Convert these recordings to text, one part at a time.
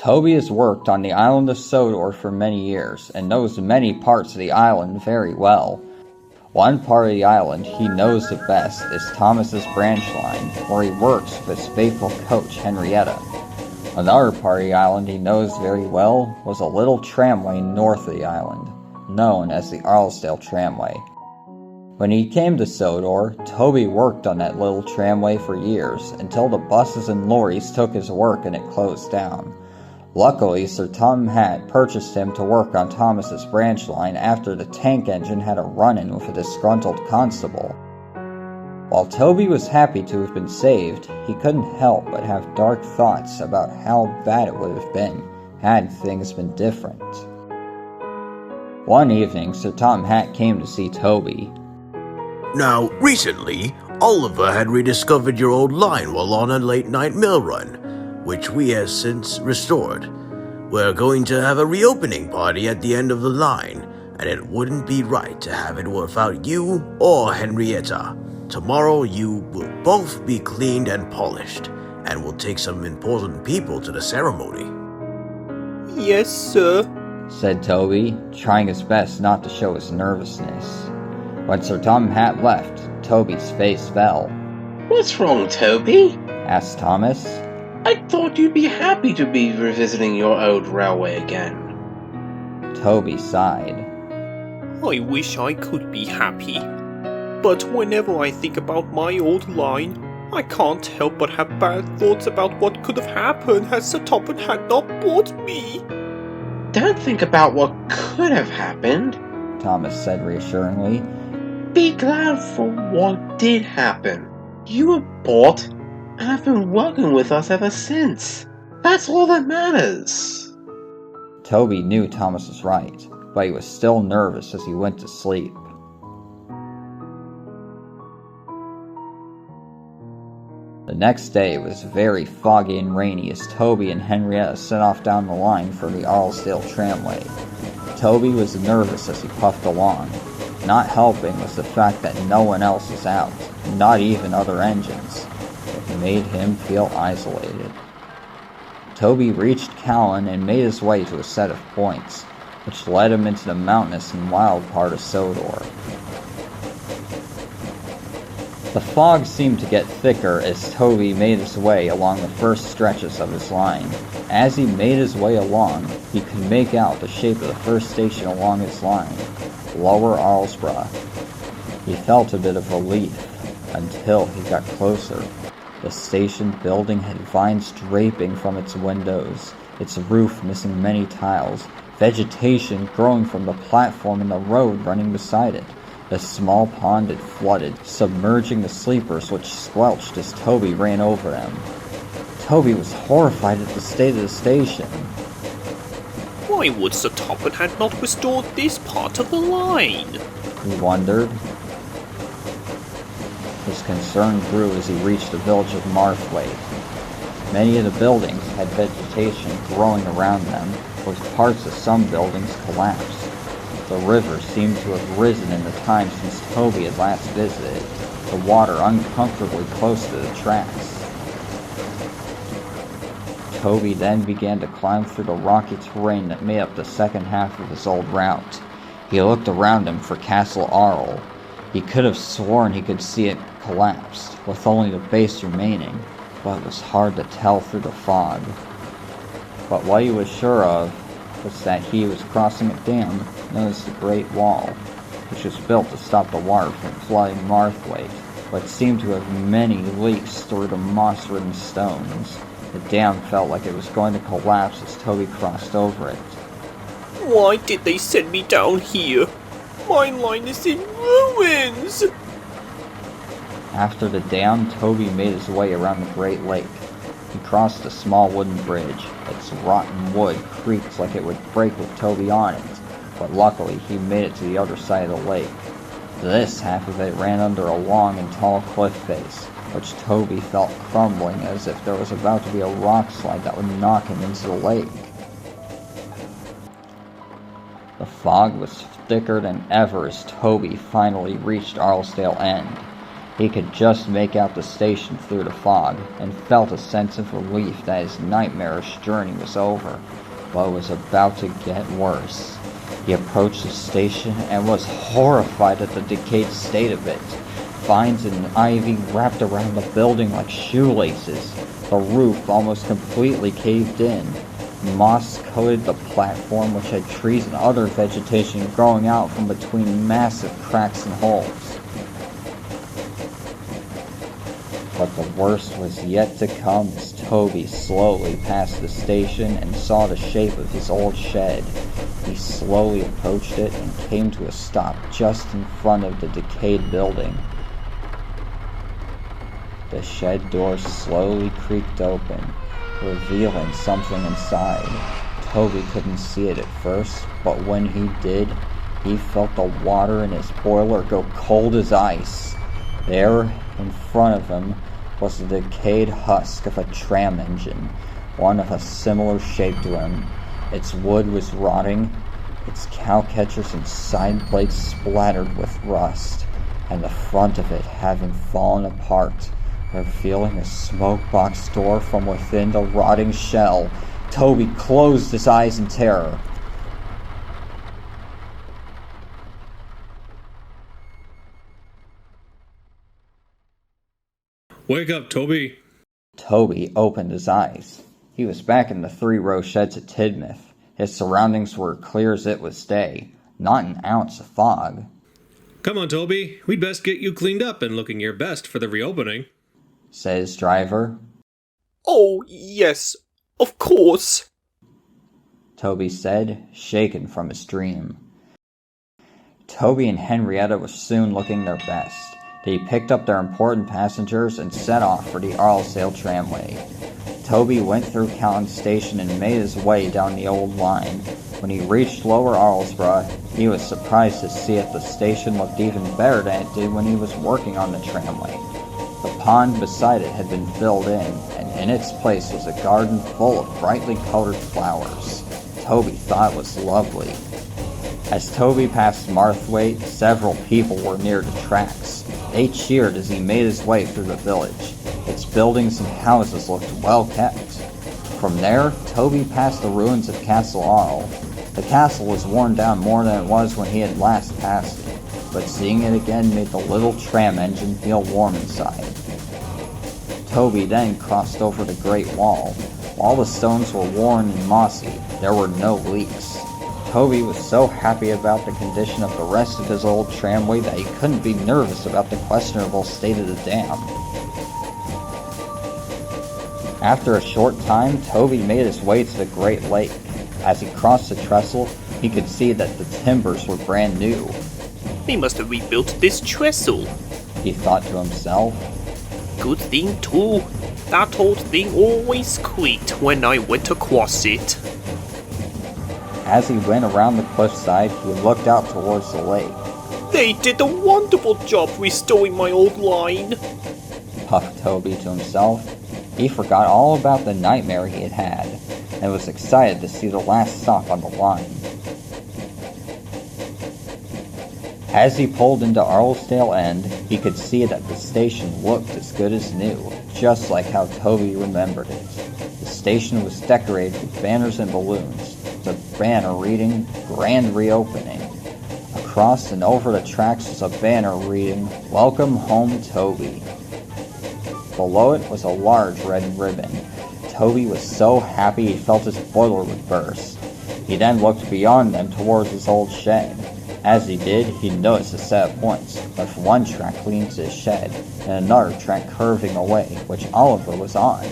Toby has worked on the island of Sodor for many years and knows many parts of the island very well. One part of the island he knows the best is Thomas's branch line, where he works with his faithful coach Henrietta. Another part of the island he knows very well was a little tramway north of the island, known as the Austell Tramway. When he came to Sodor, Toby worked on that little tramway for years until the buses and lorries took his work and it closed down. Luckily, Sir Tom Hatt purchased him to work on Thomas's branch line after the tank engine had a run-in with a disgruntled constable. While Toby was happy to have been saved, he couldn't help but have dark thoughts about how bad it would have been had things been different. One evening, Sir Tom Hatt came to see Toby. Now, recently, Oliver had rediscovered your old line while on a late-night mill run, which we have since restored. We're going to have a reopening party at the end of the line, and it wouldn't be right to have it without you or Henrietta. Tomorrow you will both be cleaned and polished, and we'll take some important people to the ceremony. Yes, sir, said Toby, trying his best not to show his nervousness. When Sir Tom Hatt left, Toby's face fell. What's wrong, Toby? Asked Thomas. I thought you'd be happy to be revisiting your old railway again. Toby sighed. I wish I could be happy. But whenever I think about my old line, I can't help but have bad thoughts about what could have happened had Sir Topham had not bought me. Don't think about what could have happened, Thomas said reassuringly. Be glad for what did happen. You were bought and have been working with us ever since. That's all that matters. Toby knew Thomas was right, but he was still nervous as he went to sleep. The next day was very foggy and rainy as Toby and Henrietta set off down the line for the Osdale Tramway. Toby was nervous as he puffed along. Not helping was the fact that no one else was out, not even other engines. It made him feel isolated. Toby reached Callan and made his way to a set of points, which led him into the mountainous and wild part of Sodor. The fog seemed to get thicker as Toby made his way along the first stretches of his line. As he made his way along, he could make out the shape of the first station along his line, Lower Arlesborough. He felt a bit of relief until he got closer. The station building had vines draping from its windows, its roof missing many tiles, vegetation growing from the platform and the road running beside it. The small pond had flooded, submerging the sleepers which squelched as Toby ran over them. Toby was horrified at the state of the station. Why would Sir Topham had not restored this part of the line? He wondered. His concern grew as he reached the village of Marthwaite. Many of the buildings had vegetation growing around them, with parts of some buildings collapsed. The river seemed to have risen in the time since Toby had last visited, the water uncomfortably close to the tracks. Toby then began to climb through the rocky terrain that made up the second half of his old route. He looked around him for Castle Arl. He could have sworn he could see it collapsed, with only the base remaining, but it was hard to tell through the fog. But what he was sure of was that he was crossing a dam known as the Great Wall, which was built to stop the water from flooding Marthwaite, but seemed to have many leaks through the moss-ridden stones. The dam felt like it was going to collapse as Toby crossed over it. Why did they send me down here? My line is in ruins! After the dam, Toby made his way around the Great Lake. He crossed a small wooden bridge. Its rotten wood creaked like it would break with Toby on it, but luckily he made it to the other side of the lake. This half of it ran under a long and tall cliff face, which Toby felt crumbling as if there was about to be a rock slide that would knock him into the lake. The fog was thicker than ever as Toby finally reached Austell End. He could just make out the station through the fog, and felt a sense of relief that his nightmarish journey was over. But it was about to get worse. He approached the station and was horrified at the decayed state of it. Vines and ivy wrapped around the building like shoelaces. The roof almost completely caved in. Moss coated the platform, which had trees and other vegetation growing out from between massive cracks and holes. But the worst was yet to come as Toby slowly passed the station and saw the shape of his old shed. He slowly approached it and came to a stop just in front of the decayed building. The shed door slowly creaked open, revealing something inside. Toby couldn't see it at first, but when he did, he felt the water in his boiler go cold as ice. There, in front of him, was the decayed husk of a tram engine, one of a similar shape to him. Its wood was rotting, its cowcatchers and side plates splattered with rust, and the front of it having fallen apart, revealing a smoke-box door from within the rotting shell. Toby closed his eyes in terror. Wake up, Toby. Toby opened his eyes. He was back in the 3-row sheds at Tidmouth. His surroundings were clear as it was day. Not an ounce of fog. Come on, Toby. We'd best get you cleaned up and looking your best for the reopening, said his driver. Oh, yes, of course, Toby said, shaken from his dream. Toby and Henrietta were soon looking their best. They picked up their important passengers and set off for the Austell Tramway. Toby went through Callan Station and made his way down the old line. When he reached Lower Arlesborough, he was surprised to see that the station looked even better than it did when he was working on the tramway. The pond beside it had been filled in, and in its place was a garden full of brightly colored flowers. Toby thought it was lovely. As Toby passed Marthwaite, several people were near the tracks. They cheered as he made his way through the village. Its buildings and houses looked well kept. From there, Toby passed the ruins of Castle Arl. The castle was worn down more than it was when he had last passed it, but seeing it again made the little tram engine feel warm inside. Toby then crossed over the Great Wall. While the stones were worn and mossy, there were no leaks. Toby was so happy about the condition of the rest of his old tramway that he couldn't be nervous about the questionable state of the dam. After a short time, Toby made his way to the Great Lake. As he crossed the trestle, he could see that the timbers were brand new. They must have rebuilt this trestle, he thought to himself. Good thing too. That old thing always creaked when I went across it. As he went around the cliffside, he looked out towards the lake. They did a wonderful job restoring my old line, puffed Toby to himself. He forgot all about the nightmare he had had, and was excited to see the last stop on the line. As he pulled into Austell End, he could see that the station looked as good as new, just like how Toby remembered it. The station was decorated with banners and balloons. The banner reading, Grand Reopening. Across and over the tracks was a banner reading, Welcome Home, Toby. Below it was a large red ribbon. Toby was so happy he felt his boiler would burst. He then looked beyond them towards his old shed. As he did, he noticed a set of points, with one track leading to his shed, and another track curving away, which Oliver was on.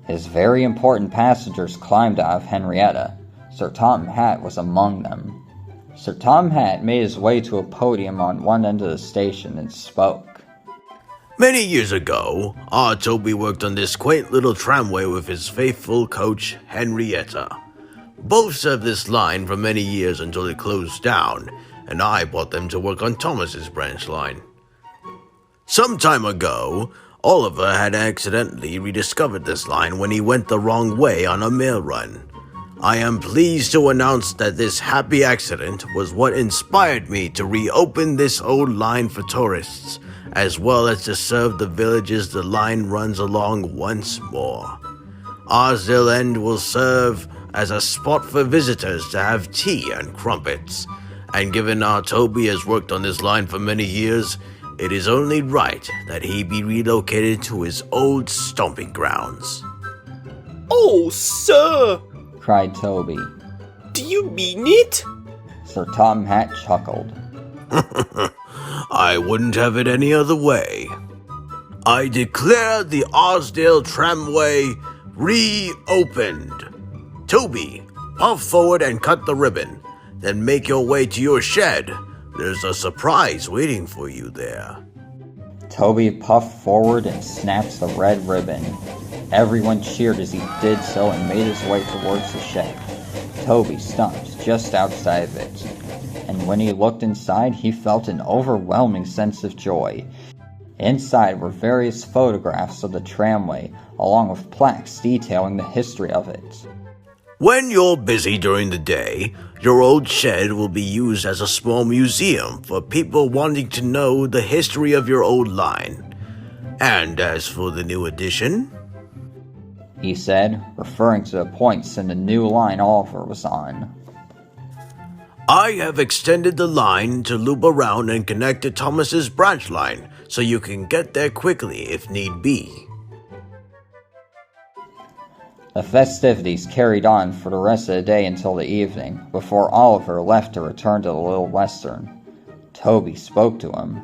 His very important passengers climbed out of Henrietta. Sir Tom Hatt was among them. Sir Tom Hatt made his way to a podium on one end of the station and spoke. Many years ago, our Toby worked on this quaint little tramway with his faithful coach, Henrietta. Both served this line for many years until it closed down, and I brought them to work on Thomas's branch line. Some time ago, Oliver had accidentally rediscovered this line when he went the wrong way on a mail run. I am pleased to announce that this happy accident was what inspired me to reopen this old line for tourists, as well as to serve the villages the line runs along once more. Osdale End will serve as a spot for visitors to have tea and crumpets, and given our Toby has worked on this line for many years, it is only right that he be relocated to his old stomping grounds. Oh, sir! cried Toby. Do you mean it? Sir Tom Hat chuckled. I wouldn't have it any other way. I declare the Osdale Tramway reopened. Toby, puff forward and cut the ribbon. Then make your way to your shed. There's a surprise waiting for you there. Toby puffed forward and snapped the red ribbon. Everyone cheered as he did so and made his way towards the shed. Toby stopped just outside of it, and when he looked inside, he felt an overwhelming sense of joy. Inside were various photographs of the tramway, along with plaques detailing the history of it. When you're busy during the day, your old shed will be used as a small museum for people wanting to know the history of your old line. And as for the new addition, he said, referring to the points in the new line Oliver was on. I have extended the line to loop around and connect to Thomas's branch line, so you can get there quickly if need be. The festivities carried on for the rest of the day until the evening, before Oliver left to return to the Little Western. Toby spoke to him.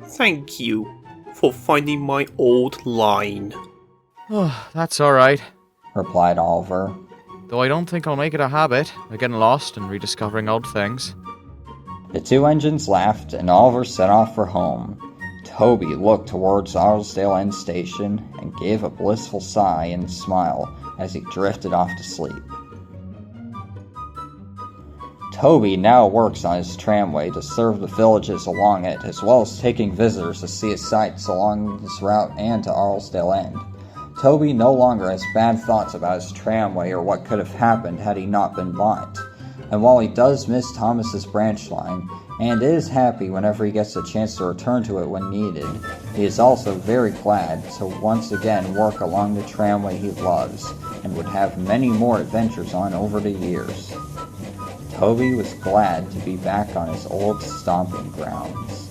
Thank you for finding my old line. Oh, that's alright, Replied Oliver. though I don't think I'll make it a habit of getting lost and rediscovering old things. The two engines laughed, and Oliver set off for home. Toby looked towards Osdale End station and gave a blissful sigh and smile as he drifted off to sleep. Toby now works on his tramway to serve the villages along it, as well as taking visitors to see his sights along this route and to Austell End. Toby no longer has bad thoughts about his tramway or what could have happened had he not been bought. And while he does miss Thomas's branch line, and is happy whenever he gets a chance to return to it when needed, he is also very glad to once again work along the tramway he loves, and would have many more adventures on over the years. Toby was glad to be back on his old stomping grounds,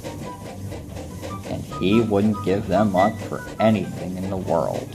and he wouldn't give them up for anything in the world.